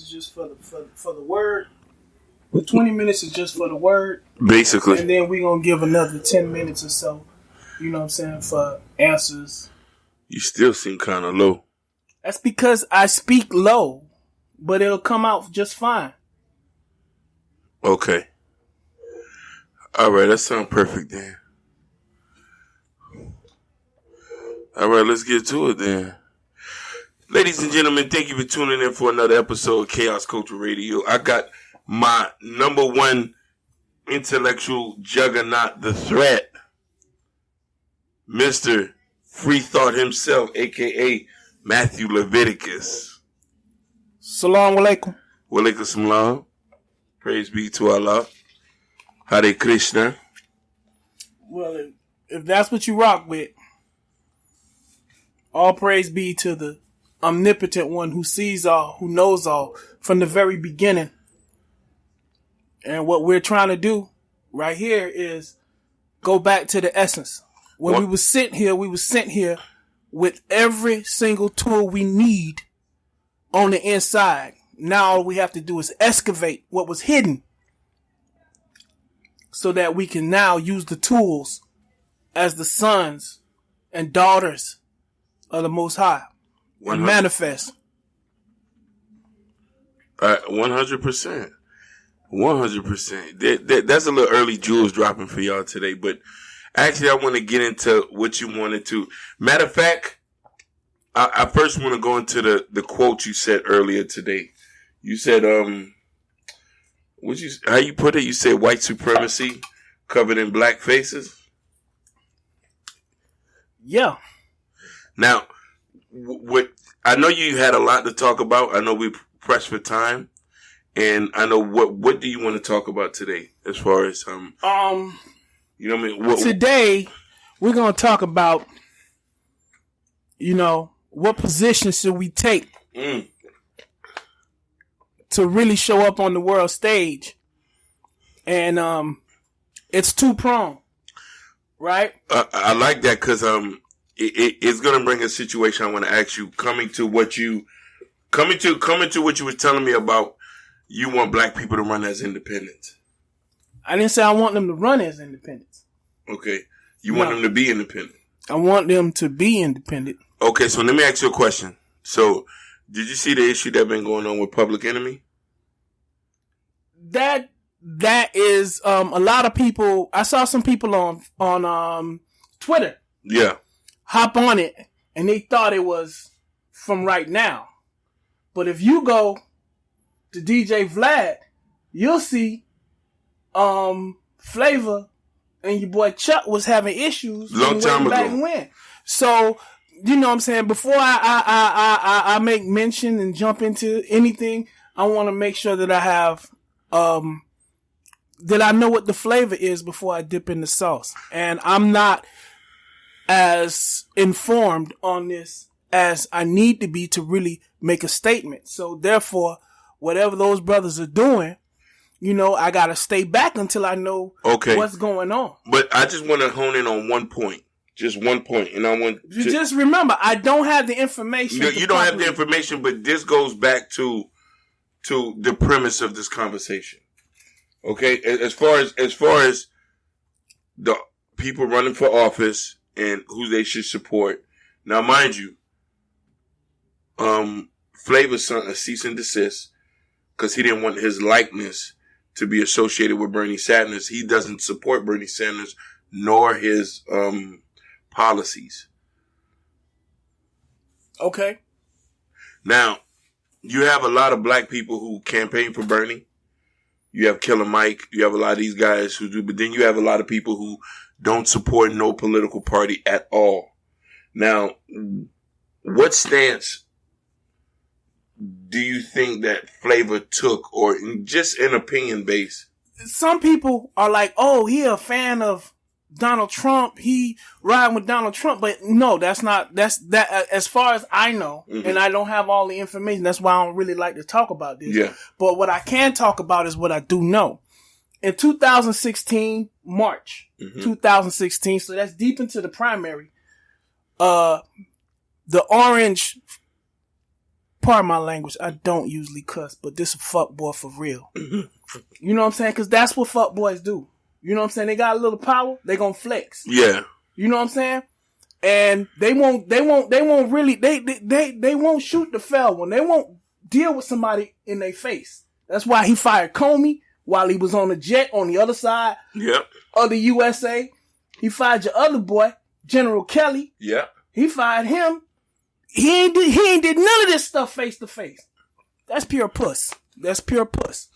is just for the word. The 20 minutes is just for the word. Basically. And then we're going to give another 10 minutes or so, you know what I'm saying, for answers. You still seem kind of low. That's because I speak low, but it'll come out just fine. Okay. All right, that sounds perfect then. All right, let's get to it then. Ladies and gentlemen, thank you for tuning in for another episode of Chaos Culture Radio. I got my number one intellectual juggernaut, the threat, Mr. Free Thought himself, a.k.a. Matthew Leviticus. Salaam alaikum. Walaikum salam. Praise be to Allah. Hare Krishna. Well, if that's what you rock with, all praise be to the omnipotent one who sees all, who knows all from the very beginning. And what we're trying to do right here is go back to the essence. When we were sent here with every single tool we need on the inside. Now all we have to do is excavate what was hidden so that we can now use the tools as the sons and daughters of the Most High and manifest. 100%. 100%. That's a little early jewels dropping for y'all today, but actually I want to get into what you wanted to. Matter of fact, I first want to go into the quote you said earlier today. You said, how you put it? You said white supremacy covered in black faces? Yeah. Now, I know you had a lot to talk about. I know we pressed for time. And I know what do you want to talk about today as far as, you know what I mean? Today, we're going to talk about, what position should we take to really show up on the world stage. And it's two-pronged, right? I like that because it's going to bring a situation I want to ask you. Coming to what you were telling me about, you want black people to run as independents. I didn't say I want them to run as independents. Okay. You want them to be independent. I want them to be independent. Okay, so let me ask you a question. So, did you see the issue that been going on with Public Enemy? That is a lot of people. I saw some people on Twitter. Yeah. Hop on it, and they thought it was from right now. But if you go to DJ Vlad, you'll see Flavor and your boy Chuck was having issues long time back ago. when. So, you know what I'm saying? Before I make mention and jump into anything, I want to make sure that I have that I know what the flavor is before I dip in the sauce. And I'm not as informed on this as I need to be to really make a statement. So therefore, whatever those brothers are doing, I got to stay back until I know what's going on. But I just want to hone in on one point. Just one point. And I want to just remember, I don't have the information. You don't have the information, but this goes back to the premise of this conversation. Okay? As far as the people running for office and who they should support. Now, mind you, Flavor sent a cease and desist because he didn't want his likeness to be associated with Bernie Sanders. He doesn't support Bernie Sanders nor his policies. Okay. Now, you have a lot of black people who campaign for Bernie. You have Killer Mike. You have a lot of these guys who do, but then you have a lot of people who don't support no political party at all. Now, what stance do you think that Flavor took, or just an opinion base? Some people are like, oh, he a fan of Donald Trump. He riding with Donald Trump. But no, that's as far as I know, and I don't have all the information. That's why I don't really like to talk about this. Yeah. But what I can talk about is what I do know. In 2016, March 2016, so that's deep into the primary, the orange pardon my language, I don't usually cuss, but this a fuck boy for real. You know what I'm saying? Because that's what fuck boys do. You know what I'm saying? They got a little power, they gonna flex. Yeah. You know what I'm saying? And they won't shoot the fell one. They won't deal with somebody in their face. That's why he fired Comey while he was on the jet on the other side of the USA. He fired your other boy, General Kelly. Yeah. He fired him. He ain't did none of this stuff face to face. That's pure puss. That's pure puss.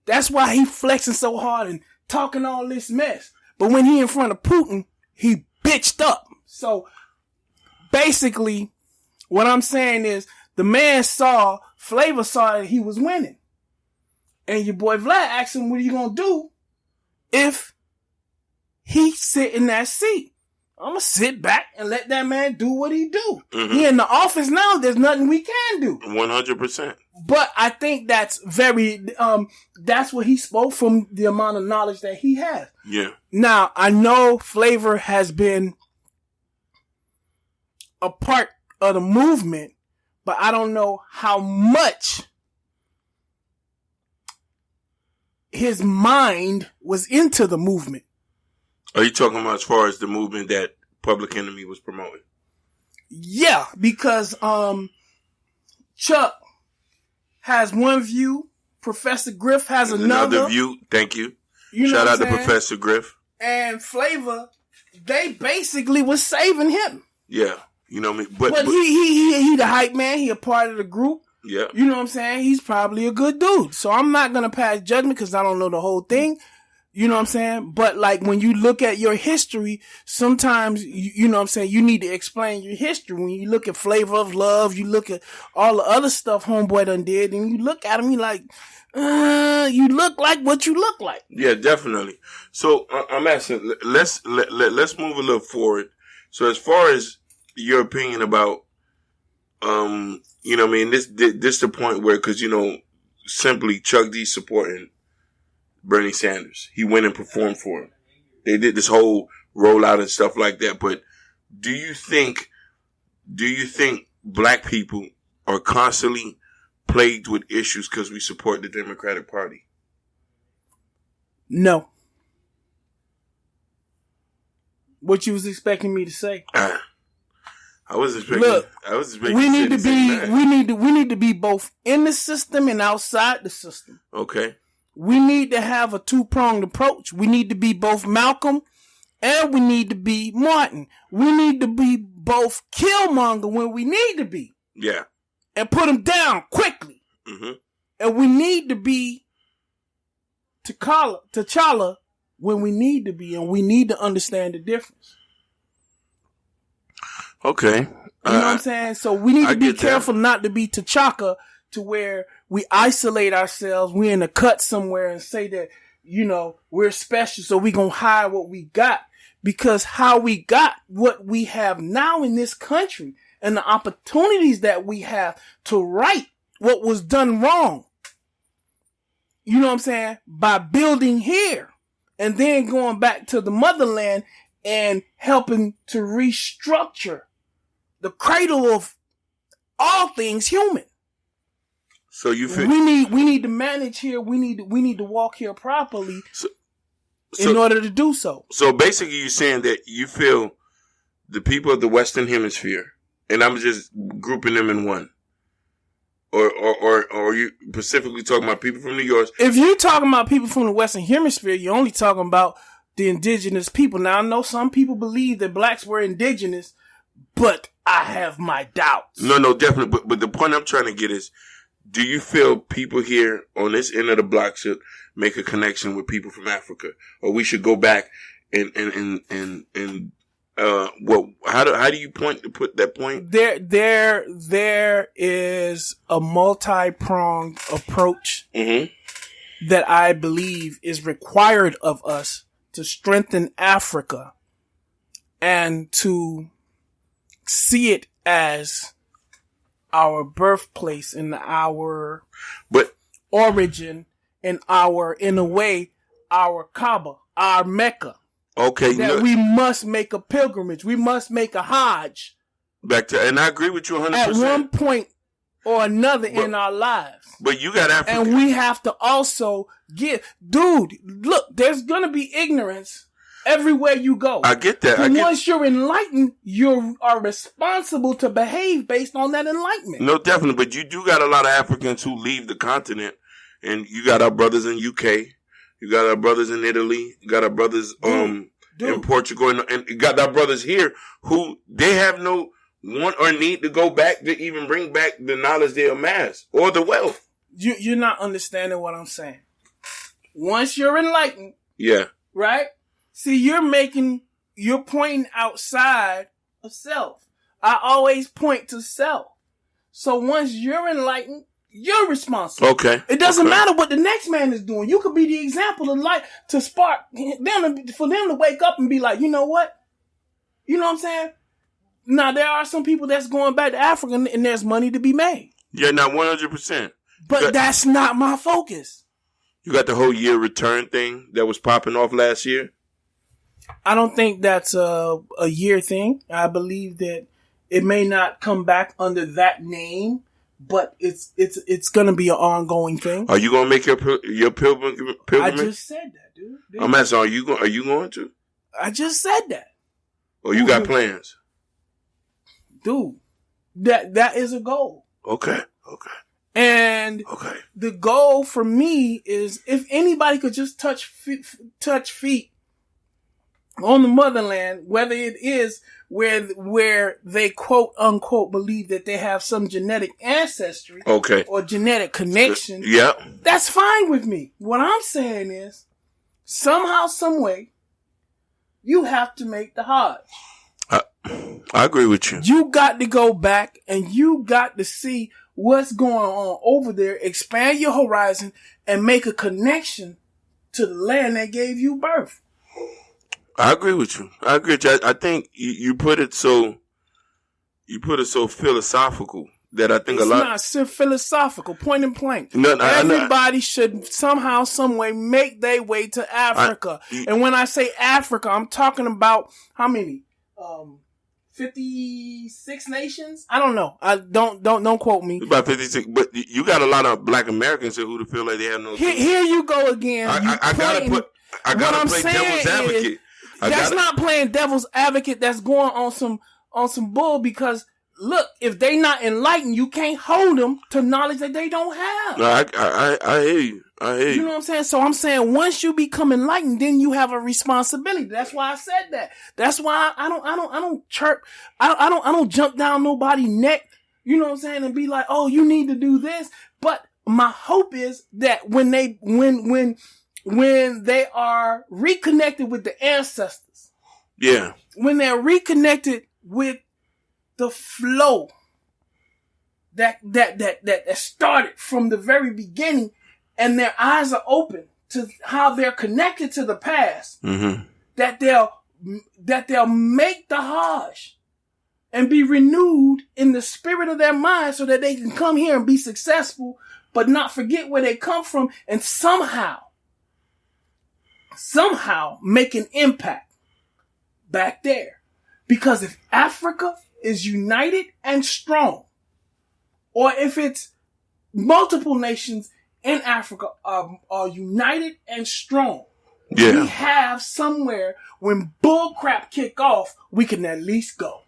That's why he flexing so hard and talking all this mess. But when he in front of Putin, he bitched up. So basically, what I'm saying is the man Flavor saw that he was winning. And your boy Vlad asked him, what are you going to do if he sit in that seat? I'm going to sit back and let that man do what he do. Mm-hmm. He in the office now. There's nothing we can do. 100%. But I think that's that's what he spoke from the amount of knowledge that he has. Yeah. Now, I know Flavor has been a part of the movement, but I don't know how much his mind was into the movement. Are you talking about as far as the movement that Public Enemy was promoting? Yeah, because Chuck has one view, Professor Griff has another view. Thank you. Shout out to Professor Griff. And Flavor, they basically was saving him. Yeah, you know what I mean. But he the hype man. He a part of the group. Yeah, you know what I'm saying. He's probably a good dude. So I'm not gonna pass judgment because I don't know the whole thing. You know what I'm saying? But like when you look at your history, sometimes, you know what I'm saying, you need to explain your history. When you look at Flavor of Love, you look at all the other stuff Homeboy done did, and you look at him, you like, you look like what you look like. Yeah, definitely. So I'm asking, let's move a little forward. So as far as your opinion about, you know what I mean, this the point where, cause you know, simply Chuck D supporting Bernie Sanders. He went and performed for him. They did this whole rollout and stuff like that. But do you think black people are constantly plagued with issues because we support the Democratic Party? No. What you was expecting me to say? I was expecting. Look, we need to be both in the system and outside the system. Okay. We need to have a two-pronged approach. We need to be both Malcolm and we need to be Martin. We need to be both Killmonger when we need to be. Yeah. And put them down quickly. Mm-hmm. And we need to be T'Challa when we need to be. And we need to understand the difference. Okay. You know what I'm saying? So we need to be careful not to be T'Chaka to where we isolate ourselves. We're in a cut somewhere and say that, you know, we're special. So we gonna hide what we got, because how we got what we have now in this country and the opportunities that we have to right what was done wrong. You know what I'm saying? By building here and then going back to the motherland and helping to restructure the cradle of all things human. So you feel we need to manage here. We need to walk here properly in order to do so. So basically, you're saying that you feel the people of the Western Hemisphere, and I'm just grouping them in one, or you specifically talking about people from New York? If you're talking about people from the Western Hemisphere, you're only talking about the indigenous people. Now I know some people believe that blacks were indigenous, but I have my doubts. No, definitely. But the point I'm trying to get is, do you feel people here on this end of the block should make a connection with people from Africa, or we should go back and how do you put that point? There is a multi-pronged approach that I believe is required of us to strengthen Africa and to see it as our birthplace and our origin and in a way, our Kaaba, our Mecca. Okay. That we must make a pilgrimage. We must make a Hajj. And I agree with you 100%. At one point or another in our lives. But you got African. And we have to also dude, look, there's going to be ignorance everywhere you go. I get that. Once you're enlightened, you are responsible to behave based on that enlightenment. No, definitely. But you do got a lot of Africans who leave the continent. And you got our brothers in UK. You got our brothers in Italy. You got our brothers in Portugal. And you got our brothers here who they have no want or need to go back to even bring back the knowledge they amassed or the wealth. You're not understanding what I'm saying. Once you're enlightened. Yeah. Right? See, you're pointing outside of self. I always point to self. So once you're enlightened, you're responsible. Okay. It doesn't matter what the next man is doing. You could be the example of light to spark them, for them to wake up and be like, you know what? You know what I'm saying? Now, there are some people that's going back to Africa and there's money to be made. Yeah, not 100%. But that's not my focus. You got the whole year return thing that was popping off last year? I don't think that's a year thing. I believe that it may not come back under that name, but it's going to be an ongoing thing. Are you going to make your pilgrimage? I just said that, dude. I'm asking, are you going to? I just said that. Or you got plans? Dude, that is a goal. Okay. And the goal for me is if anybody could just touch feet on the motherland, whether it is where they quote unquote believe that they have some genetic ancestry, or genetic connection, that's fine with me. What I'm saying is, somehow, some way, you have to make the Hajj. I agree with you. You got to go back and you got to see what's going on over there, expand your horizon, and make a connection to the land that gave you birth. I agree with you. I think you put it so philosophical that I think it's a lot. It's not philosophical. Point and blank. Everybody should somehow, some way make their way to Africa. And when I say Africa, I'm talking about how many? 56 nations? I don't know. I don't quote me. About 56, but you got a lot of Black Americans who feel like they have no. Here you go again. I gotta play devil's advocate. That's not playing devil's advocate. That's going on some bull, because look, if they not enlightened, you can't hold them to knowledge that they don't have. No, I hear you. You know what I'm saying? So I'm saying once you become enlightened, then you have a responsibility. That's why I said that. That's why I don't chirp. I don't jump down nobody's neck. You know what I'm saying? And be like, oh, you need to do this. But my hope is that when they are reconnected with the ancestors. Yeah. When they're reconnected with the flow that started from the very beginning, and their eyes are open to how they're connected to the past, that they'll make the Hajj and be renewed in the spirit of their mind so that they can come here and be successful, but not forget where they come from, and somehow make an impact back there. Because if Africa is united and strong, or if it's multiple nations in Africa are united and strong, we have somewhere when bull crap kick off, we can at least go.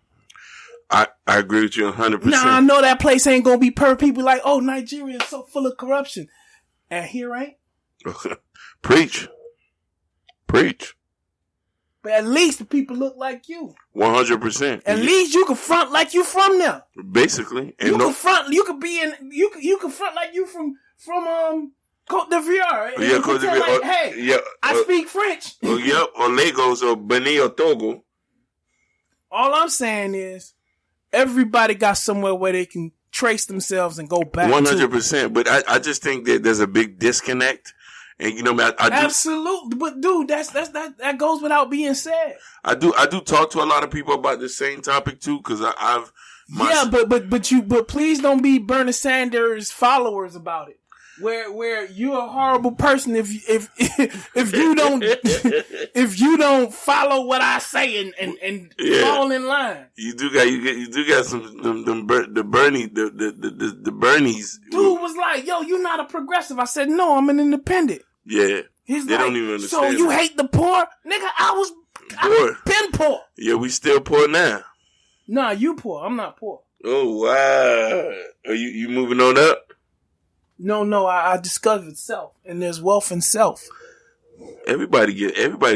I agree with you 100%. Now, I know that place ain't gonna be per people like, oh, Nigeria is so full of corruption. And here ain't. Preach. But at least the people look like you. 100%. At least you can front like you from there. Basically. And you can front like you from Côte d'Ivoire. Yeah, Côte d'Ivoire. Like, hey, I speak French. Or Lagos or Benin or Togo. All I'm saying is everybody got somewhere where they can trace themselves and go back 100%. But I just think that there's a big disconnect. And you know, man, absolutely. But dude, that goes without being said. I do talk to a lot of people about the same topic too, because but please don't be Bernie Sanders followers about it. where you're a horrible person if you don't if you don't follow what I say and fall in line. You do got some the Bernies. Dude was like, "Yo, you're not a progressive." I said, "No, I'm an independent." Yeah, he's they like, don't even understand. So you hate the poor, nigga? I've been poor. Yeah, we still poor now. Nah, you poor. I'm not poor. Oh wow! Are you moving on up? No, I discovered self, and there's wealth in self. Everybody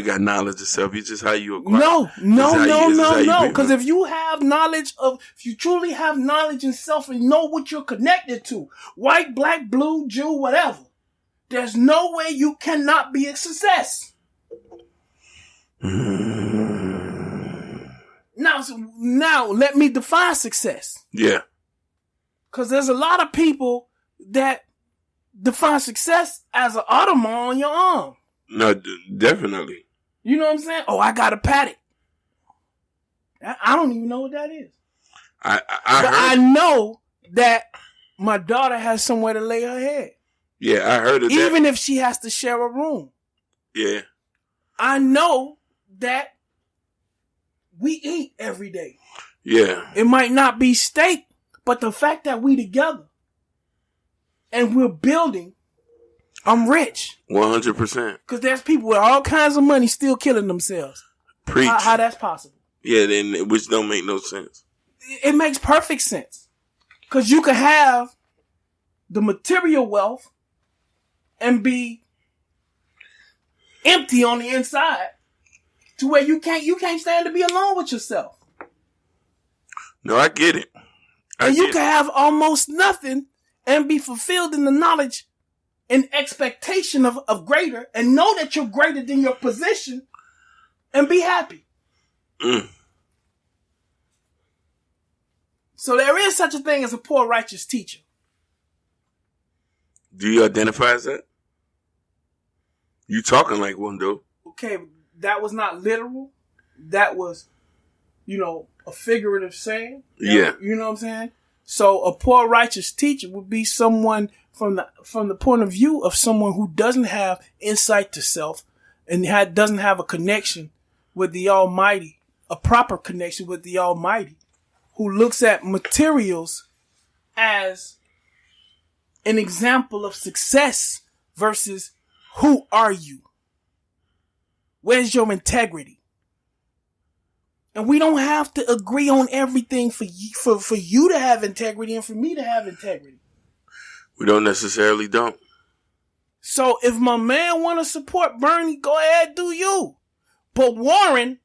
got knowledge of self. It's just how you acquire. No. Because if you truly have knowledge in self and know what you're connected to, white, black, blue, Jew, whatever, there's no way you cannot be a success. Now let me define success. Yeah. Because there's a lot of people that define success as an Audemars on your arm. No, definitely. You know what I'm saying? Oh, I got a paddock. I don't even know what that is. I know that my daughter has somewhere to lay her head. Yeah, I heard of that. Even if she has to share a room. Yeah. I know that we eat every day. Yeah. It might not be steak, but the fact that we together and we're building, I'm rich. 100%. Because there's people with all kinds of money still killing themselves. Preach. How that's possible? Yeah, then which don't make no sense. It makes perfect sense. Because you can have the material wealth and be empty on the inside to where you can't stand to be alone with yourself. No, I get it. And you can have almost nothing and be fulfilled in the knowledge and expectation of greater and know that you're greater than your position and be happy. So there is such a thing as a poor righteous teacher. Do you identify as that? You talking like one, though. Okay, that was not literal. That was, a figurative saying. Yeah. You know what I'm saying? So a poor righteous teacher would be someone from the point of view of someone who doesn't have insight to self and doesn't have a connection with the Almighty, a proper connection with the Almighty, who looks at materials as an example of success versus who are you? Where's your integrity? And we don't have to agree on everything for you to have integrity and for me to have integrity. We don't necessarily don't. So if my man want to support Bernie, go ahead, do you. But Warren,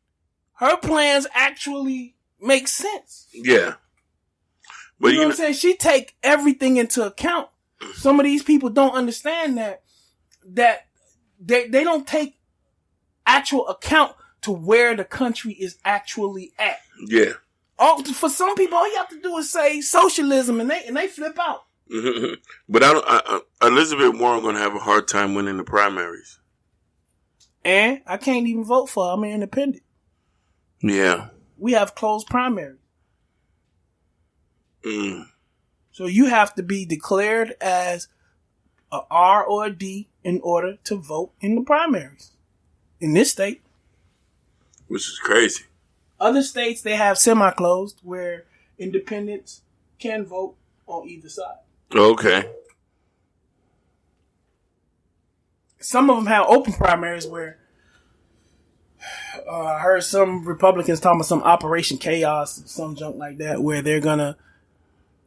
her plans actually make sense. Yeah. But you know what I'm saying? She take everything into account. Some of these people don't understand that they don't take actual account to where the country is actually at. Yeah. For some people, all you have to do is say socialism and they flip out. But Elizabeth Warren gonna have a hard time winning the primaries. And I can't even vote for her. I'm an independent. Yeah. We have closed primaries. So you have to be declared as a R or a D in order to vote in the primaries. In this state. Which is crazy. Other states, they have semi-closed where independents can vote on either side. Okay. Some of them have open primaries where I heard some Republicans talking about some Operation Chaos, some junk like that, where they're going to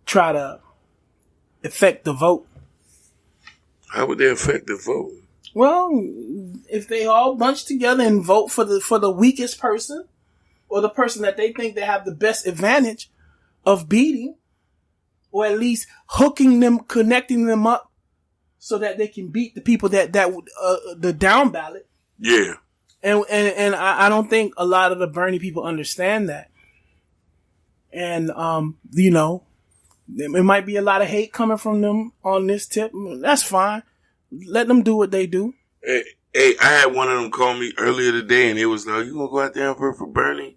try to affect the vote. How would they affect the vote? Well, if they all bunch together and vote for the weakest person or the person that they think they have the best advantage of beating, or at least hooking them, connecting them up so that they can beat the people that the down ballot. Yeah. And I don't think a lot of the Bernie people understand that. And, it might be a lot of hate coming from them on this tip. That's fine. Let them do what they do. Hey, I had one of them call me earlier today, and it was like, "You gonna go out there and vote for Bernie?"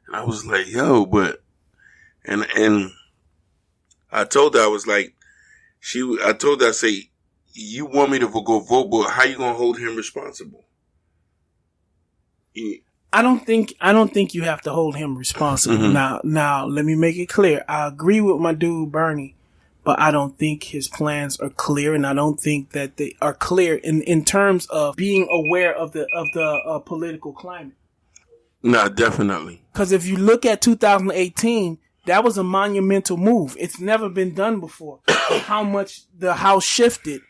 And I was like, "Yo, but," and I told her, I was like, I told her, I say, you want me to go vote, but how you gonna hold him responsible? I don't think you have to hold him responsible. Mm-hmm. Now, let me make it clear. I agree with my dude Bernie, but I don't think his plans are clear, and I don't think that they are clear in terms of being aware of the political climate. No, definitely. Because if you look at 2018, that was a monumental move. It's never been done before. How much the House shifted,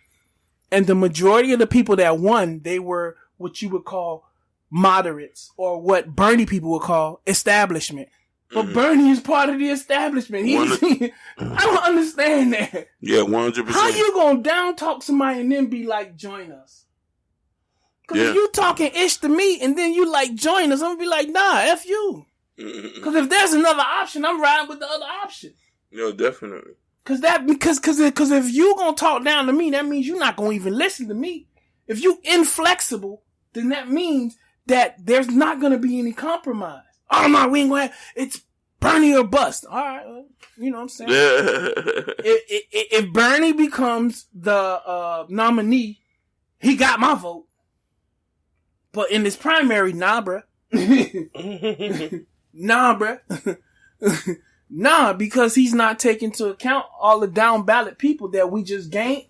and the majority of the people that won, they were what you would call moderates, or what Bernie people would call establishment. But Bernie is part of the establishment. I don't understand that. Yeah, 100%. How you gonna down talk somebody and then be like, join us? Because if you talking ish to me and then you like join us, I'm gonna be like, nah, F you. Because if there's another option, I'm riding with the other option. No, definitely. Because if you gonna talk down to me, that means you're not gonna even listen to me. If you inflexible, then that means that there's not going to be any compromise. Oh no, we ain't going to it's Bernie or bust. All right. You know what I'm saying? If Bernie becomes the nominee, he got my vote. But in this primary, nah, bruh. Nah, bruh. Nah, because he's not taking into account all the down ballot people that we just gained.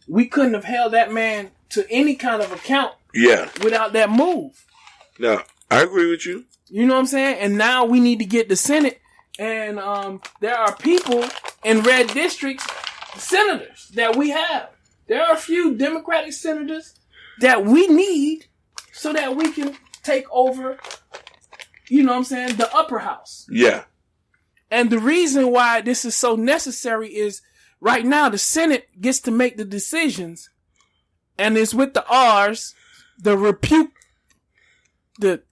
We couldn't have held that man to any kind of account without that move. No, I agree with you. You know what I'm saying? And now we need to get the Senate. And there are people in red districts, senators that we have. There are a few Democratic senators that we need so that we can take over, you know what I'm saying, the upper house. Yeah. And the reason why this is so necessary is right now the Senate gets to make the decisions, and it's with the R's, the repute, the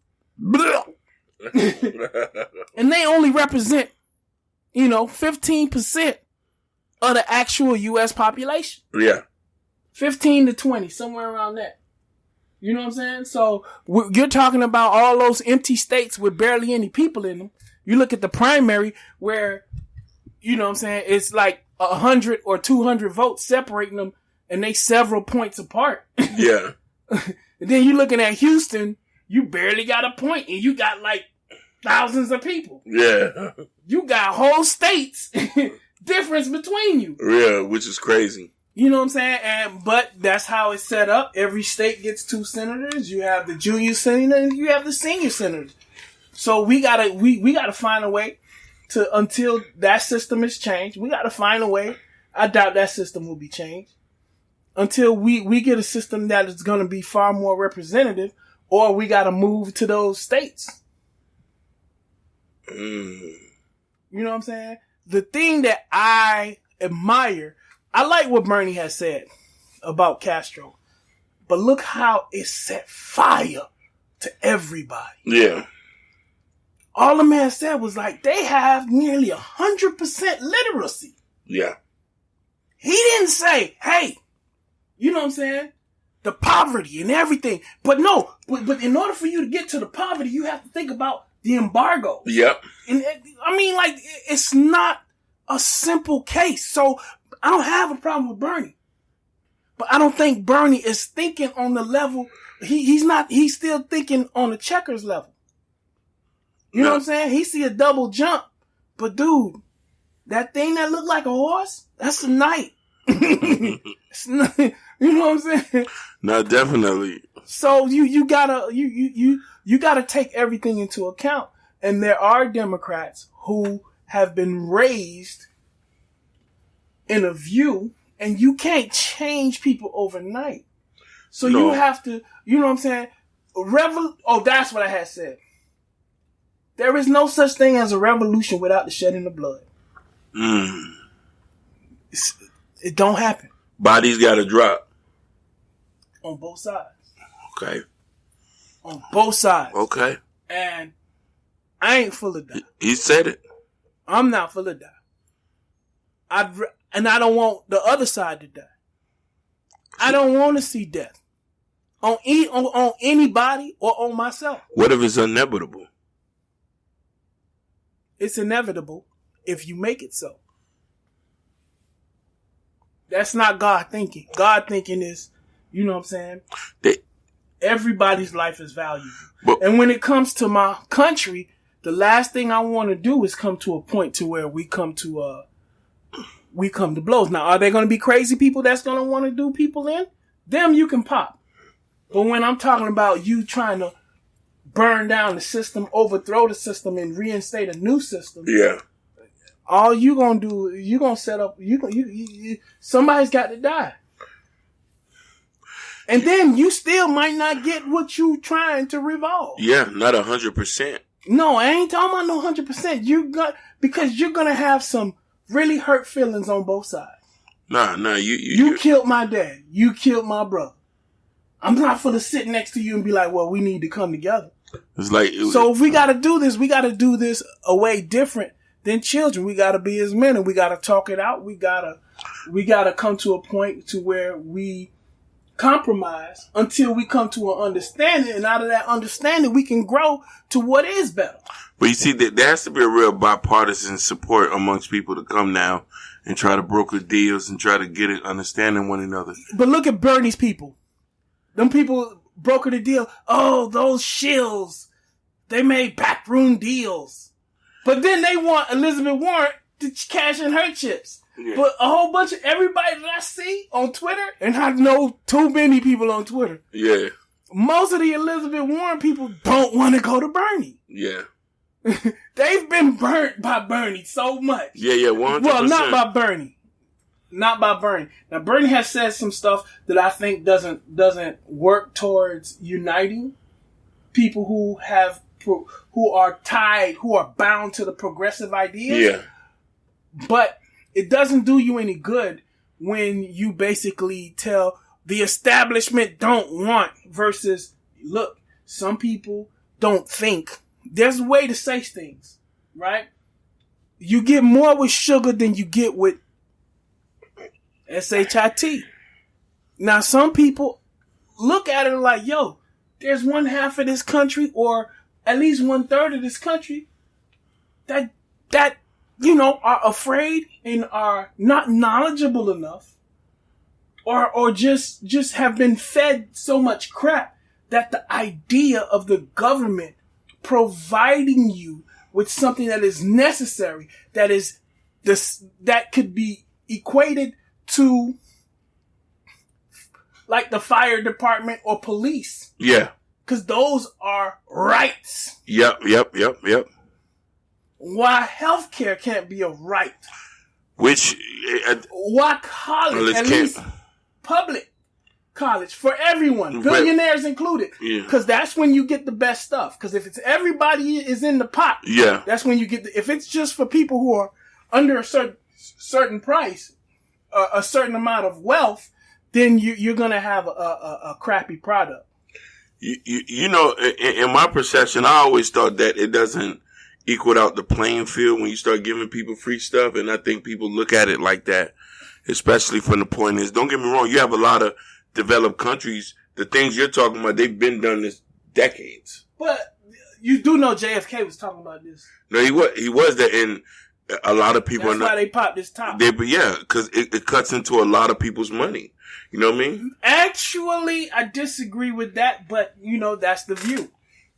and they only represent, 15% of the actual U.S. population. Yeah. 15 to 20, somewhere around that. You know what I'm saying? So you're talking about all those empty states with barely any people in them. You look at the primary where, you know what I'm saying, it's like 100 or 200 votes separating them, and they several points apart. Yeah. And then you're looking at Houston, you barely got a point, and you got like thousands of people. Yeah. You got whole states difference between you. Yeah, which is crazy. You know what I'm saying? But that's how it's set up. Every state gets 2 senators. You have the junior senator and you have the senior senators. So we gotta find a way to, until that system is changed, we gotta find a way. I doubt that system will be changed until we get a system that is going to be far more representative, or we gotta move to those states. You know what I'm saying? The thing that I admire, I like what Bernie has said about Castro, but look how it set fire to everybody. Yeah. All the man said was like, they have nearly 100% literacy. Yeah. He didn't say, hey, you know what I'm saying? The poverty and everything. But no, but in order for you to get to the poverty, you have to think about the embargo. Yep. And I mean, like, it's not a simple case. So I don't have a problem with Bernie. But I don't think Bernie is thinking on the level. He's still thinking on the checkers level. You know what I'm saying? He see a double jump. But dude, that thing that looked like a horse, that's a knight. It's not, you know what I'm saying? No, definitely. So you gotta take everything into account. And there are Democrats who have been raised in a view, and you can't change people overnight. So you have to, you know what I'm saying? That's what I had said. There is no such thing as a revolution without the shedding of blood. It don't happen. Bodies gotta drop. On both sides. Okay. On both sides. Okay. And I ain't full of that. He said it. I'm not full of that. And I don't want the other side to die. I don't want to see death on anybody or on myself. What if it's inevitable? It's inevitable if you make it so. That's not God thinking. God thinking is, you know what I'm saying? Everybody's life is valuable. And when it comes to my country, the last thing I want to do is come to a point to where we come to blows. Now, are there going to be crazy people that's going to want to do people in? Them you can pop. But when I'm talking about you trying to burn down the system, overthrow the system, and reinstate a new system, all you gonna do, you gonna set up. Somebody's got to die, and then you still might not get what you trying to revolve. Yeah, not 100%. No, I ain't talking about no 100%. Because you're gonna have some really hurt feelings on both sides. Nah, you killed my dad. You killed my brother. I'm not for to sit next to you and be like, well, we need to come together. It's like, so if we got to do this, we got to do this a way different than children. We got to be as men and we got to talk it out. We got to come to a point to where we compromise until we come to an understanding. And out of that understanding, we can grow to what is better. But you see, there has to be a real bipartisan support amongst people to come now and try to broker deals and try to get it understanding one another. But look at Bernie's people. Them people broker the deal. Oh, those shills. They made backroom deals. But then they want Elizabeth Warren to cash in her chips. Yeah. But a whole bunch of everybody that I see on Twitter, and I know too many people on Twitter. Yeah. Most of the Elizabeth Warren people don't want to go to Bernie. Yeah. They've been burnt by Bernie so much. Yeah, 100%. Well, not by Bernie. Not by Bernie. Now, Bernie has said some stuff that I think doesn't work towards uniting people who are tied, who are bound to the progressive ideas. Yeah. But it doesn't do you any good when you basically tell the establishment don't want versus, look, some people don't think. There's a way to say things, right? You get more with sugar than you get with SHIT. Now, some people look at it like, yo, there's one half of this country, or at least 1/3 of this country, that are afraid and are not knowledgeable enough, or just have been fed so much crap that the idea of the government providing you with something that is necessary, that could be equated to like the fire department or police. Yeah. Because those are rights. Yep. Why healthcare can't be a right? Why college, at least public college for everyone, billionaires included. Because that's when you get the best stuff. Because if it's everybody is in the pot, that's when you get if it's just for people who are under a certain price, a certain amount of wealth, then you're going to have a crappy product. In my perception, I always thought that it doesn't equal out the playing field when you start giving people free stuff. And I think people look at it like that, especially from the point is, don't get me wrong, you have a lot of developed countries, the things you're talking about, they've been done this decades. But you do know JFK was talking about this. No, he was there, and a lot of people That's why they popped this top. Because it cuts into a lot of people's money. You know what I mean? Actually, I disagree with that, but that's the view.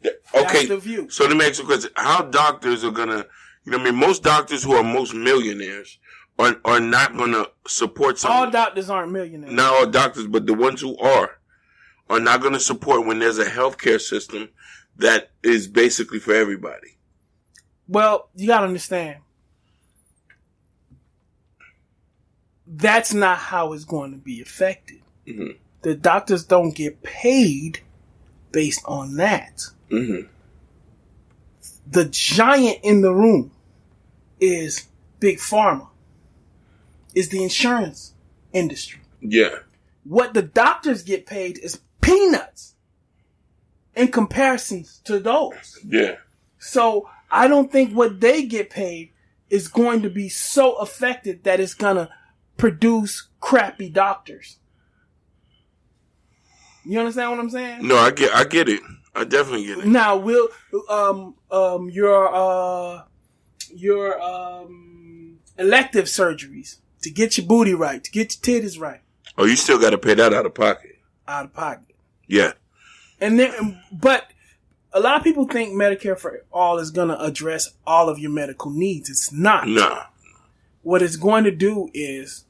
Okay. That's the view. So let me ask you a question. How doctors are gonna, most doctors who are most millionaires are not gonna support something. All doctors aren't millionaires. Not all doctors, but the ones who are not gonna support when there's a healthcare system that is basically for everybody. Well, you gotta understand. That's not how it's going to be affected. Mm-hmm. The doctors don't get paid based on that. Mm-hmm. The giant in the room is Big Pharma, is the insurance industry. Yeah. What the doctors get paid is peanuts in comparison to those. Yeah. So I don't think what they get paid is going to be so affected that it's going to produce crappy doctors. You understand what I'm saying? No, I get it. I definitely get it. Now, will your elective surgeries, to get your booty right, to get your titties right. Oh, you still got to pay that out of pocket. Out of pocket. Yeah. And then, but a lot of people think Medicare for All is going to address all of your medical needs. It's not. Nah. What it's going to do is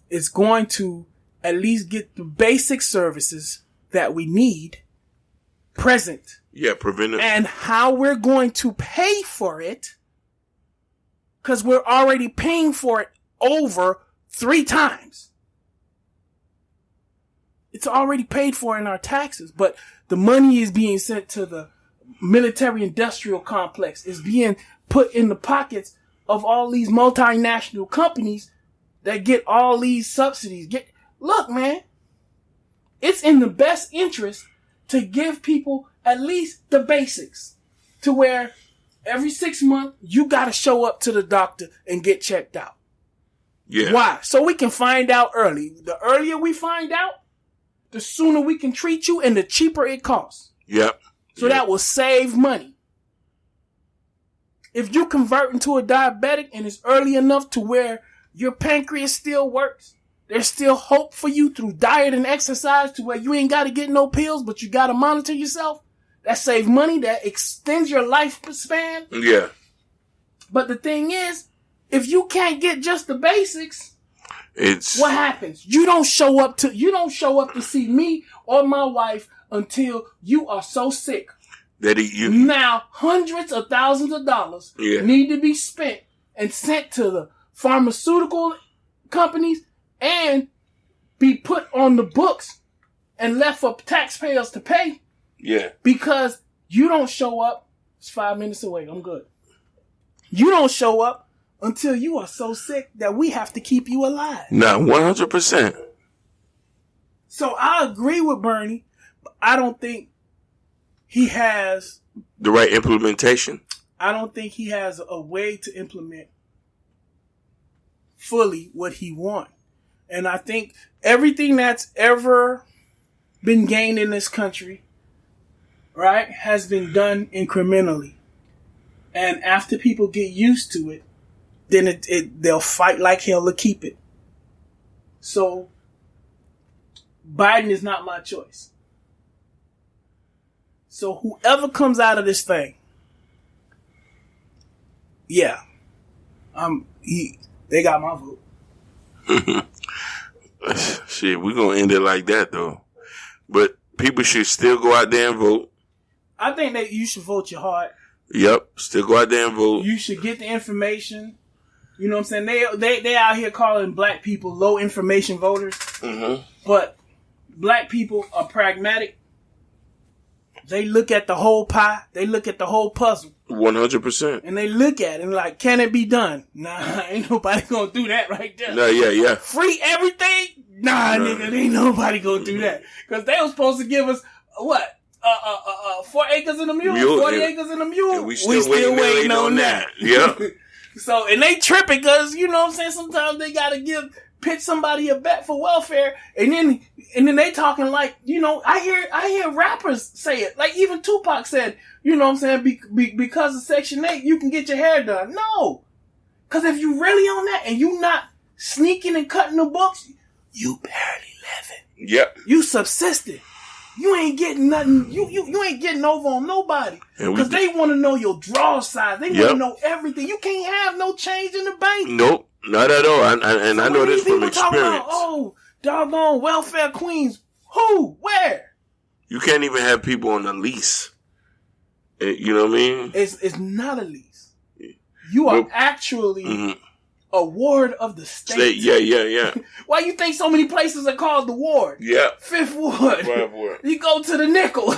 it's going to at least get the basic services that we need present. Yeah, preventive. And how we're going to pay for it, because we're already paying for it over 3 times. It's already paid for in our taxes, but the money is being sent to the military industrial complex. It's being put in the pockets of all these multinational companies that get all these subsidies. Look, man, it's in the best interest to give people at least the basics, to where every 6 months you got to show up to the doctor and get checked out. Yeah. Why? So we can find out early. The earlier we find out, the sooner we can treat you and the cheaper it costs. Yep. So that will save money. If you convert into a diabetic and it's early enough to where your pancreas still works, there's still hope for you through diet and exercise to where you ain't got to get no pills, but you got to monitor yourself. That saves money. That extends your lifespan. Yeah. But the thing is, if you can't get just the basics, what happens? You don't show up to see me or my wife until you are so sick. Now, hundreds of thousands of dollars need to be spent and sent to the pharmaceutical companies and be put on the books and left for taxpayers to pay. Yeah. Because you don't show up. It's 5 minutes away. I'm good. You don't show up until you are so sick that we have to keep you alive. Nah, 100%. So I agree with Bernie, but I don't think he has the right implementation. I don't think he has a way to implement fully what he wants. And I think everything that's ever been gained in this country, right, has been done incrementally. And after people get used to it, then they'll fight like hell to keep it. So Biden is not my choice. So whoever comes out of this thing, they got my vote. Shit, we're gonna end it like that though. But people should still go out there and vote. I think that you should vote your heart. Yep, still go out there and vote. You should get the information. You know what I'm saying? They out here calling black people low information voters. Mm-hmm. But black people are pragmatic. They look at the whole pie. They look at the whole puzzle. 100%. And they look at it and like, can it be done? Nah, ain't nobody gonna do that right there. Nah, yeah. Free everything? Nah, nigga, ain't nobody gonna do that. Because they were supposed to give us, 4 acres and a mule? 40 acres and a mule? And we still waiting on that. Yeah. So, and they tripping because, you know what I'm saying, sometimes they gotta pitch somebody a bet for welfare, and then they talking like, you know, I hear rappers say it. Like even Tupac said, you know what I'm saying, because of Section 8, you can get your hair done. No. Because if you really on that and you not sneaking and cutting the books, you barely living. Yep. You subsisting. You ain't getting nothing. You ain't getting over on nobody. Because they want to know your draw size. They want to know everything. You can't have no change in the bank. Nope. Not at all. And I know this from experience. About, doggone welfare queens. Who? Where? You can't even have people on the lease. You know what I mean? It's not a lease. You are actually a ward of the state. Yeah. Why you think so many places are called the ward? Yeah. 5th Ward. 5th Ward. You go to the nickel.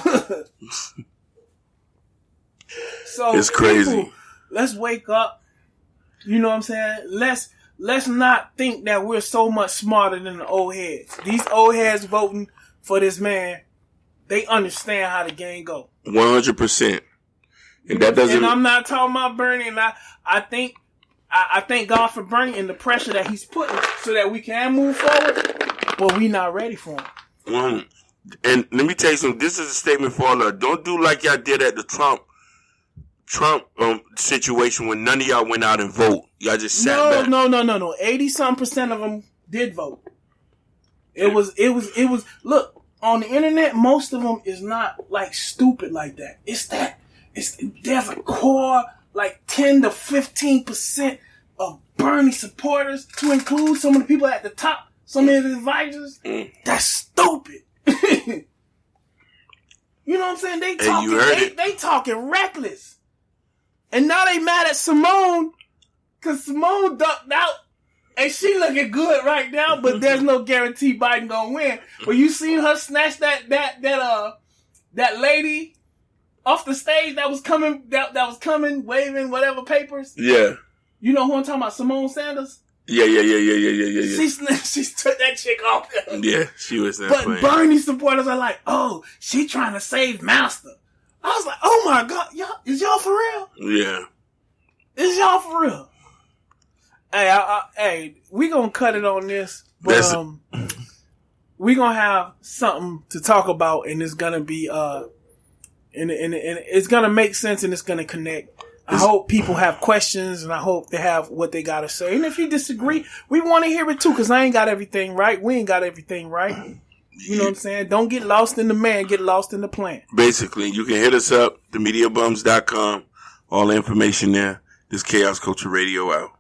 So it's crazy. People, let's wake up. You know what I'm saying? Let's not think that we're so much smarter than the old heads. These old heads voting for this man, they understand how the game go. 100%. And that doesn't. And I'm not talking about Bernie. And I thank God for Bernie and the pressure that he's putting so that we can move forward. But we not ready for him. And let me tell you something. This is a statement for all of us. Don't do like y'all did at the Trump Trump situation when none of y'all went out and vote. Y'all just sat back. No. 80% of them did vote. It was. Look, on the internet, most of them is not like stupid like that. There's a core like 10 to 15% of Bernie supporters, to include some of the people at the top, some of his advisors. That's stupid. You know what I'm saying? They talking reckless. And now they mad at Simone because Simone ducked out and she looking good right now, but there's no guarantee Biden gonna win. But you seen her snatch that lady off the stage that was coming waving whatever papers? Yeah. You know who I'm talking about? Simone Sanders? Yeah. She took that chick off. Yeah, she was that. But playing. Bernie supporters are like, oh, she trying to save Master. I was like, oh my God, is y'all for real? Yeah. Is y'all for real? Hey, we gonna cut it on this, but we gonna have something to talk about, and it's gonna be and it's gonna make sense, and it's gonna connect. I hope people have questions, and I hope they have what they gotta say. And if you disagree, we want to hear it too, because I ain't got everything right. We ain't got everything right. You know what I'm saying? Don't get lost in the man, get lost in the plan. Basically, you can hit us up, themediabums.com. All the information there. This Chaos Culture Radio out.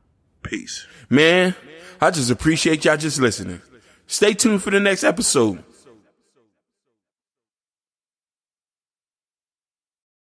Peace. Man, I just appreciate y'all just listening. Stay tuned for the next episode.